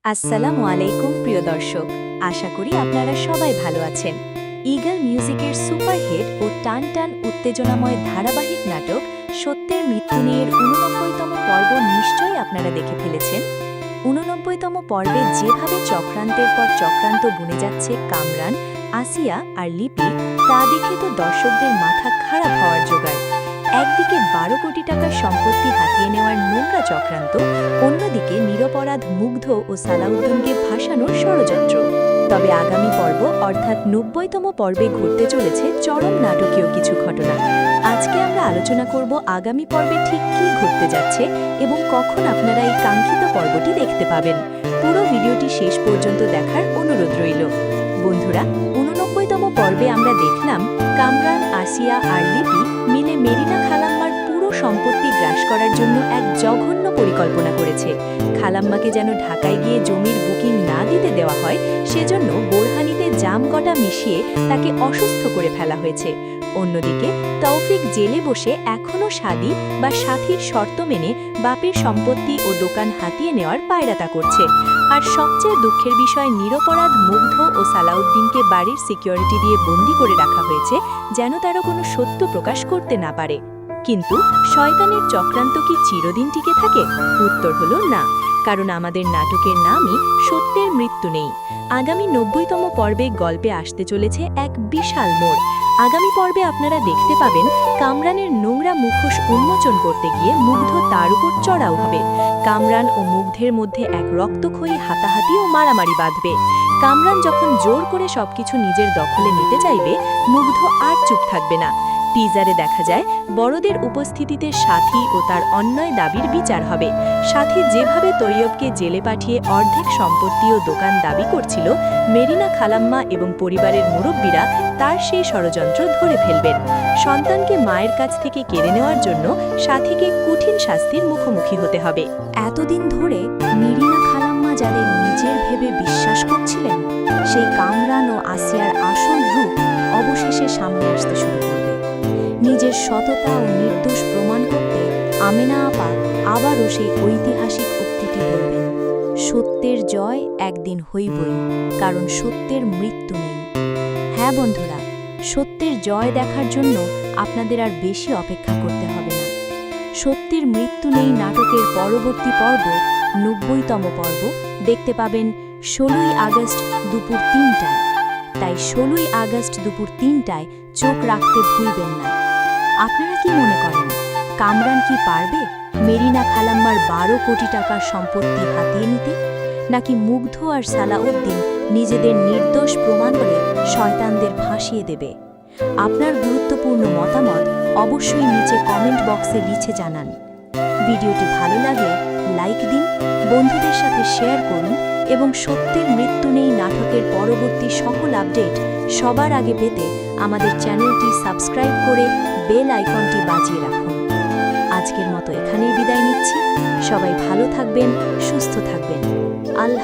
আসসালামু আলাইকুম প্রিয় দর্শক, আশা করি আপনারা সবাই ভালো আছেন। ঈগল মিউজিকের সুপারহিট ও টান টান উত্তেজনাময় ধারাবাহিক নাটক সত্যের মৃত্যু নিয়ে ৮৯তম পর্ব নিশ্চয়ই আপনারা দেখে ফেলেছেন। ৮৯তম পর্বে যেভাবে চক্রান্তের পর চক্রান্ত বুনে যাচ্ছে কামরান, আসিয়া আর লিপি, তা দেখে তো দর্শকদের মাথা খারাপ হওয়ার জোগাড়। একদিকে ১২ কোটি টাকার সম্পত্তি হাতিয়ে নেওয়ার নোংরা চক্রান্ত, অন্যদিকে নিরপরাধ মুগ্ধ ও সালাউদ্দিনকে ভাসানোর ষড়যন্ত্র। তবে আগামী পর্ব অর্থাৎ ৯০তম পর্বে ঘটতে চলেছে চরম নাটকীয় কিছু ঘটনা। আজকে আমরা আলোচনা করব আগামী পর্বে ঠিক কী ঘটতে যাচ্ছে এবং কখন আপনারা এই কাঙ্ক্ষিত পর্বটি দেখতে পাবেন। পুরো ভিডিওটি শেষ পর্যন্ত দেখার অনুরোধ রইল। বন্ধুরা, ৮৯তম পর্বে আমরা দেখলাম কামরান, আসিয়া আর লিপি মিলে মেরিনা খালাম্মার পুরো সম্পত্তি গ্রাস করার জন্য এক জঘন্য পরিকল্পনা করেছে। খালাম্মাকে যেন ঢাকায় গিয়ে জমির বুকিং না দিতে দেওয়া হয়, সেজন্য বোরহানিতে জামকটা মিশিয়ে তাকে অসুস্থ করে ফেলা হয়েছে। অন্যদিকে তৌফিক জেলে বসে এখনও সাদী বা সাথীর শর্ত মেনে বাপের সম্পত্তি ও দোকান হাতিয়ে নেওয়ার পায়রাতা করছে। আর সবচেয়ে দুঃখের বিষয়, নিরপরাধ মুগ্ধ ও সালাউদ্দিনকে বাড়ির সিকিউরিটি দিয়ে বন্দি করে রাখা হয়েছে, যেন তারা কোনো সত্য প্রকাশ করতে না পারে। কিন্তু শয়তানের চক্রান্ত কি চিরদিন টিকে থাকে? উত্তর হলো না, কারণ আমাদের নাটকের নামই সত্যের মৃত্যু নেই। আগামী ৯০তম পর্বে গল্পে আসতে চলেছে এক বিশাল মোড়। আগামী পর্বে আপনারা দেখতে পাবেন কামরানের নোংরা মুখোশ উন্মোচন করতে গিয়ে মুগ্ধ তার উপর চড়াও হবে। কামরান ও মুগ্ধের মধ্যে এক রক্তক্ষয়ী হাতাহাতি ও মারামারি বাঁধবে। কামরান যখন জোর করে সবকিছু নিজের দখলে নিতে চাইবে, মুগ্ধ আর চুপ থাকবে না। টিজারে দেখা যায় বড়দের উপস্থিতিতে সাথী ও তার অন্যায় দাবির বিচার হবে। সাথী যেভাবে তৈয়বকে জেলে পাঠিয়ে অর্ধেক সম্পত্তি ও দোকান দাবি করছিল, মেরিনা খালাম্মা এবং পরিবারের মুরব্বীরা তার সেই ষড়যন্ত্র ধরে ফেলবেন। সন্তানকে মায়ের কাছ থেকে কেড়ে নেওয়ার জন্য সাথীকে কঠিন শাস্তির মুখোমুখি হতে হবে। এতদিন ধরে মেরিনা খালাম্মা যাদের নিজের ভেবে বিশ্বাস করছিলেন, সেই কামরান ও আসিয়ার আসল রূপ অবশেষে সামনে আসতে শুরু করবে। নিজের সততা ও নির্দোষ প্রমাণ করতে আমেনা আপা আবারও সেই ঐতিহাসিক উক্তিটি বলবেন, সত্যের জয় একদিন হইবই, কারণ সত্যের মৃত্যু নেই। হ্যাঁ বন্ধুরা, সত্যের জয় দেখার জন্য আপনাদের আর বেশি অপেক্ষা করতে হবে না। সত্যের মৃত্যু নেই নাটকের পরবর্তী পর্ব, ৯০তম পর্ব দেখতে পাবেন ১৬ই আগস্ট দুপুর ৩টায়। তাই ১৬ই আগস্ট দুপুর ৩টায় চোখ রাখতে ভুলবেন না। আপনারা কি মনে করেন, কামরান কি পারবে মেরিনা খালাম্মার ১২ কোটি টাকার সম্পত্তি হাতিয়ে নিতে, নাকি মুগ্ধ আর সালাউদ্দিন নিজেদের নির্দোষ প্রমাণ করে শয়তানদের ফাঁসিয়ে দেবে? আপনার গুরুত্বপূর্ণ মতামত অবশ্যই নিচে কমেন্ট বক্সে লিখে জানান। ভিডিওটি ভালো লাগলে লাইক দিন, বন্ধুদের সাথে শেয়ার করুন এবং সত্যের মৃত্যু নেই নাটকের পরবর্তী সকল আপডেট সবার আগে পেতে আমাদের চ্যানেলটি সাবস্ক্রাইব করে বেল আইকনটি বাজিয়ে রাখুন। আজকের মতো এখানেই বিদায় নিচ্ছি। সবাই ভালো থাকবেন, সুস্থ থাকবেন। আল্লাহ।